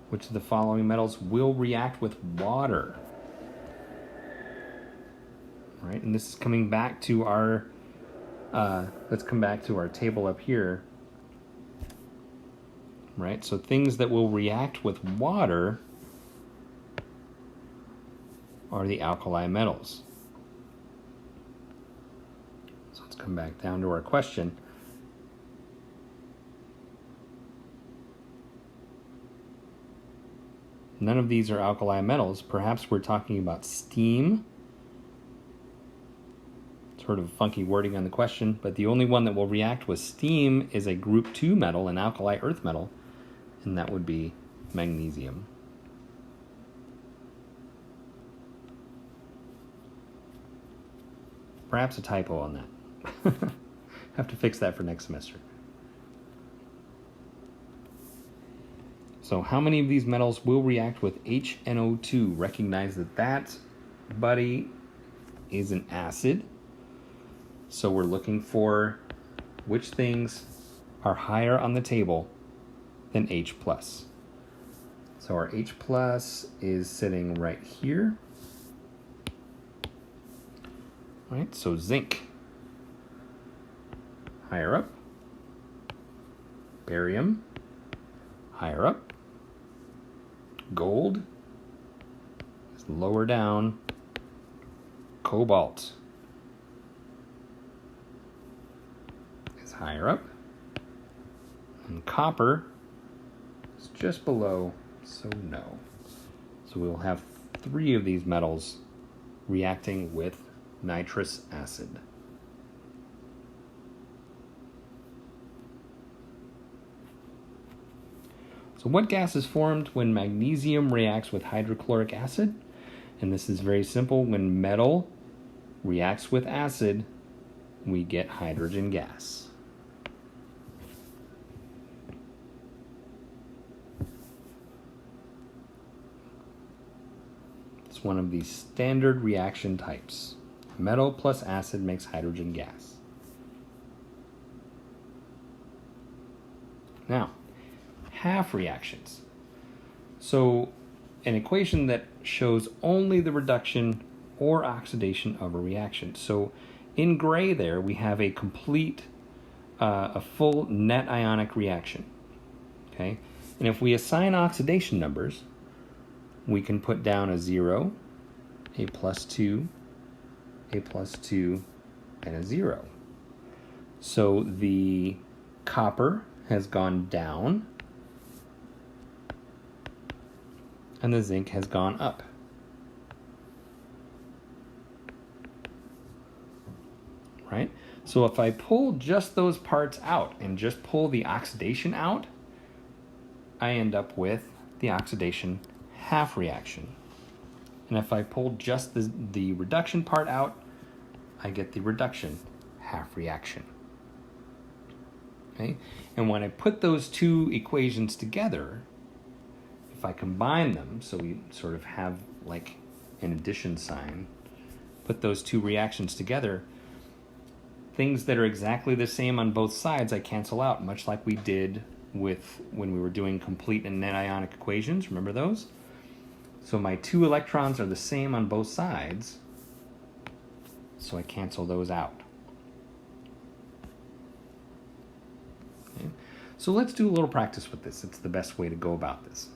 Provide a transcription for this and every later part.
Which of the following metals will react with water? Right, and this is coming back to our, let's come back to our table up here. Right, so things that will react with water are the alkali metals. So let's come back down to our question. None of these are alkali metals. Perhaps we're talking about steam. Sort of funky wording on the question, but the only one that will react with steam is a group 2 metal, an alkali earth metal, and that would be magnesium. Perhaps a typo on that. Have to fix that for next semester. So how many of these metals will react with HNO2? Recognize that buddy is an acid. So we're looking for which things are higher on the table than H+. So our H+ is sitting right here. Right, so zinc, higher up. Barium, higher up. Gold is lower down. Cobalt is higher up. And copper is just below, so no. So we'll have 3 of these metals reacting with nitrous acid. So what gas is formed when magnesium reacts with hydrochloric acid? And this is very simple. When metal reacts with acid, we get hydrogen gas. It's one of the standard reaction types. Metal plus acid makes hydrogen gas. Now, half reactions. So an equation that shows only the reduction or oxidation of a reaction. So in gray there we have a complete, a full net ionic reaction. Okay, and if we assign oxidation numbers, we can put down a 0, a +2, a +2, and a 0. So the copper has gone down, and the zinc has gone up. Right? So if I pull just those parts out and just pull the oxidation out, I end up with the oxidation half reaction. And if I pull just the reduction part out, I get the reduction half reaction. Okay? And when I put those two equations together, if I combine them, so we sort of have like an addition sign, put those two reactions together, things that are exactly the same on both sides I cancel out, much like we did with when we were doing complete and net ionic equations. Remember those? So my 2 electrons are the same on both sides, so I cancel those out. Okay. So let's do a little practice with this. It's the best way to go about this.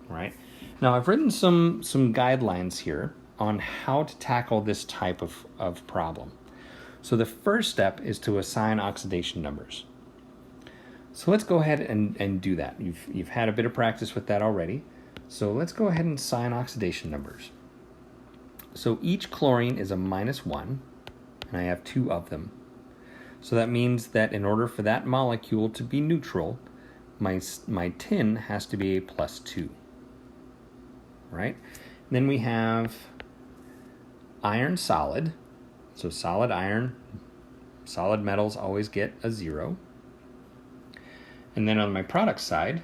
All right. Now I've written some guidelines here on how to tackle this type of problem. So the first step is to assign oxidation numbers. So let's go ahead and do that. You've had a bit of practice with that already. So let's go ahead and assign oxidation numbers. So each chlorine is a -1, and I have 2 of them. So that means that in order for that molecule to be neutral, my tin has to be a +2. Right? And then we have iron solid. So solid iron, solid metals always get a 0. And then on my product side,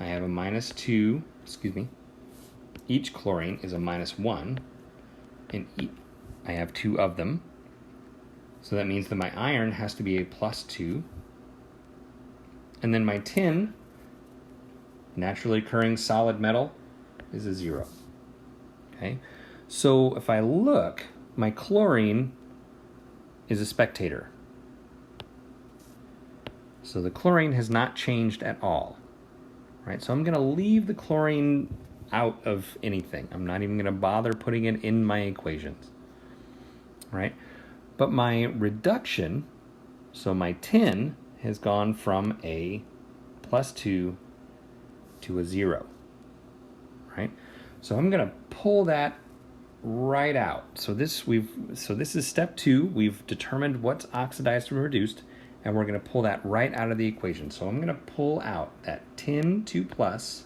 I have a -2, each chlorine is a -1, and I have 2 of them. So that means that my iron has to be a +2. And then my tin naturally occurring solid metal is a 0. Okay, so if I look, my chlorine is a spectator. So the chlorine has not changed at all, right? So I'm going to leave the chlorine out of anything. I'm not even going to bother putting it in my equations, right? But my reduction, so my tin has gone from a +2 to a 0, right? So I'm going to pull that right out. So this is step 2. We've determined what's oxidized and reduced, and we're going to pull that right out of the equation. So I'm going to pull out that tin 2+,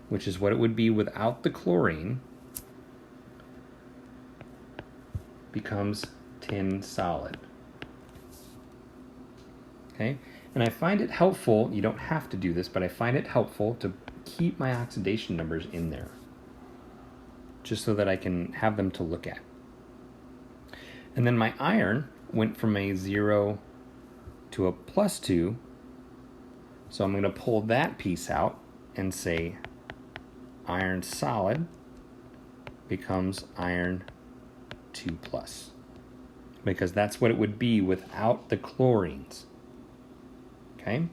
which is what it would be without the chlorine, becomes tin solid. Okay? And I find it helpful, you don't have to do this, but I find it helpful to keep my oxidation numbers in there, just so that I can have them to look at. And then my iron went from a 0 to a +2, so I'm going to pull that piece out and say iron solid becomes iron 2+, because that's what it would be without the chlorines. Okay,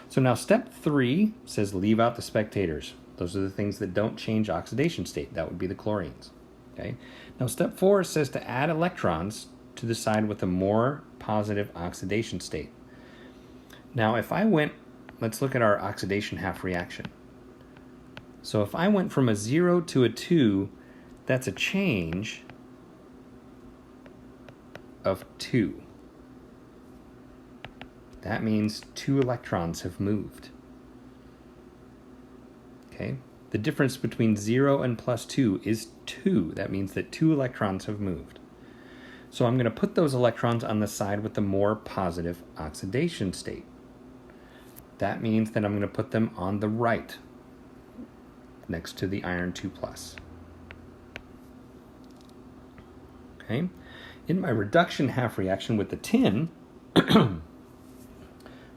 so now step 3 says leave out the spectators. Those are the things that don't change oxidation state. That would be the chlorines. Okay, now step 4 says to add electrons to the side with a more positive oxidation state. Now if I went, let's look at our oxidation half reaction. So if I went from a 0 to a 2, that's a change of 2. That means 2 electrons have moved. Okay? The difference between 0 and +2 is 2. That means that 2 electrons have moved. So I'm going to put those electrons on the side with the more positive oxidation state. That means that I'm going to put them on the right, next to the iron 2+. Okay? In my reduction half reaction with the tin,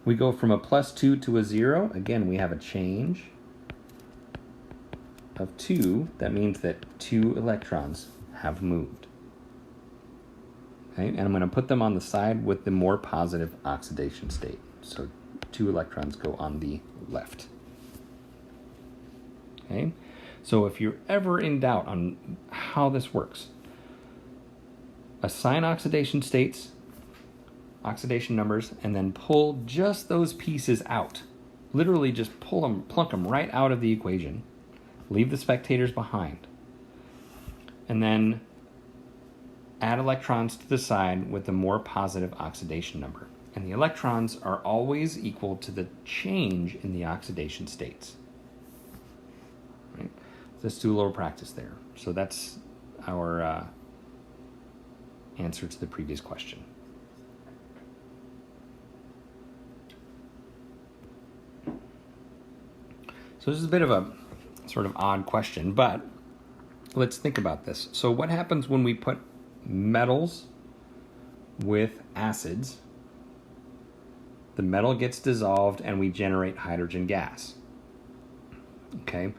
we go from a +2 to a 0. Again, we have a change of 2. That means that 2 electrons have moved. Okay, and I'm going to put them on the side with the more positive oxidation state. So 2 electrons go on the left. Okay, so if you're ever in doubt on how this works, assign oxidation states, oxidation numbers, and then pull just those pieces out. Literally just pull them, plunk them right out of the equation. Leave the spectators behind. And then add electrons to the side with the more positive oxidation number. And the electrons are always equal to the change in the oxidation states. Right? Let's do a little practice there. So that's our answer to the previous question. So this is a bit of a sort of odd question, but let's think about this. So what happens when we put metals with acids? The metal gets dissolved and we generate hydrogen gas. Okay,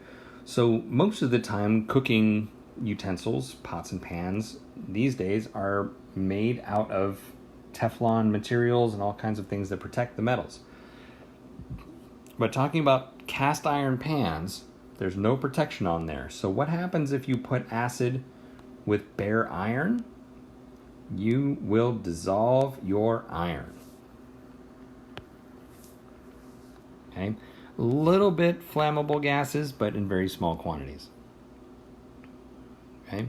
so most of the time cooking utensils, pots and pans, these days are made out of Teflon materials and all kinds of things that protect the metals. But talking about cast iron pans, there's no protection on there. So what happens if you put acid with bare iron? You will dissolve your iron. Okay, a little bit flammable gases, but in very small quantities. Okay,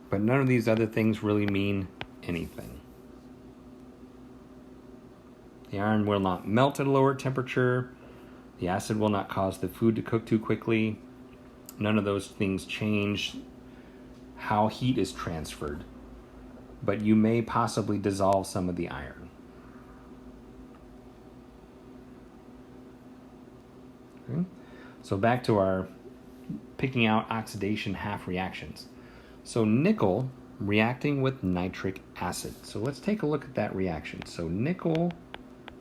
but none of these other things really mean anything. The iron will not melt at a lower temperature. The acid will not cause the food to cook too quickly. None of those things change how heat is transferred, but you may possibly dissolve some of the iron. Okay. So back to our picking out oxidation half reactions. So nickel reacting with nitric acid. So let's take a look at that reaction. So nickel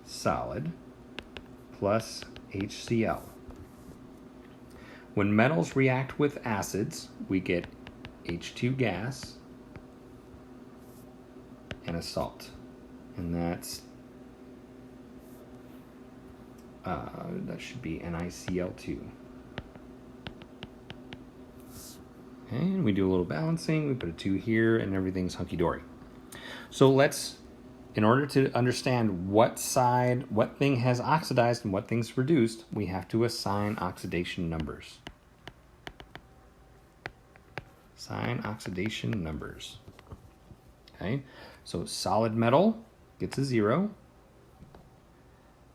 solid plus HCl. When metals react with acids, we get H2 gas and a salt. And that's that should be NiCl2. Okay, and we do a little balancing. We put a 2 here, and everything's hunky-dory. So let's, in order to understand what thing has oxidized and what thing's reduced, we have to assign oxidation numbers. Assign oxidation numbers. Okay, so solid metal gets a 0.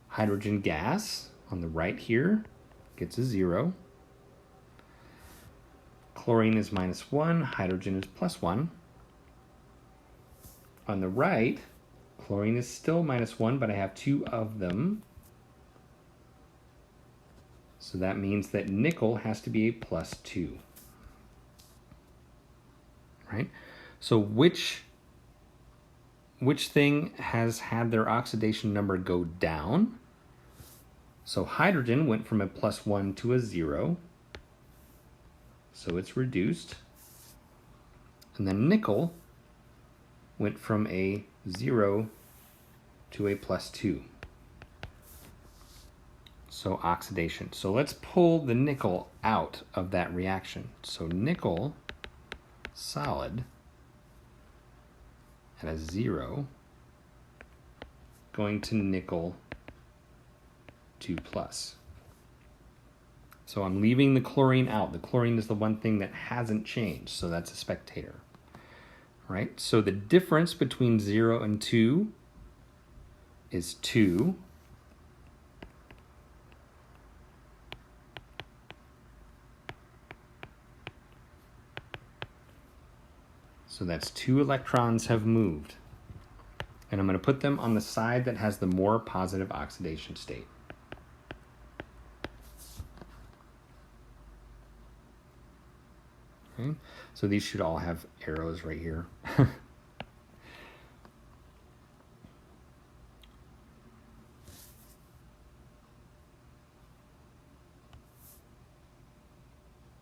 Hydrogen gas on the right here gets a 0. Chlorine is -1, hydrogen is +1. On the right, chlorine is still -1, but I have 2 of them. So that means that nickel has to be a +2. Right? So which thing has had their oxidation number go down? So hydrogen went from a +1 to a 0. So it's reduced. And then nickel went from a 0 to a +2. So oxidation. So let's pull the nickel out of that reaction. So nickel solid at a 0 going to nickel 2+. So I'm leaving the chlorine out. The chlorine is the one thing that hasn't changed, so that's a spectator. Right? So the difference between 0 and 2 is 2. So that's 2 electrons have moved. And I'm going to put them on the side that has the more positive oxidation state. Okay. So these should all have arrows right here.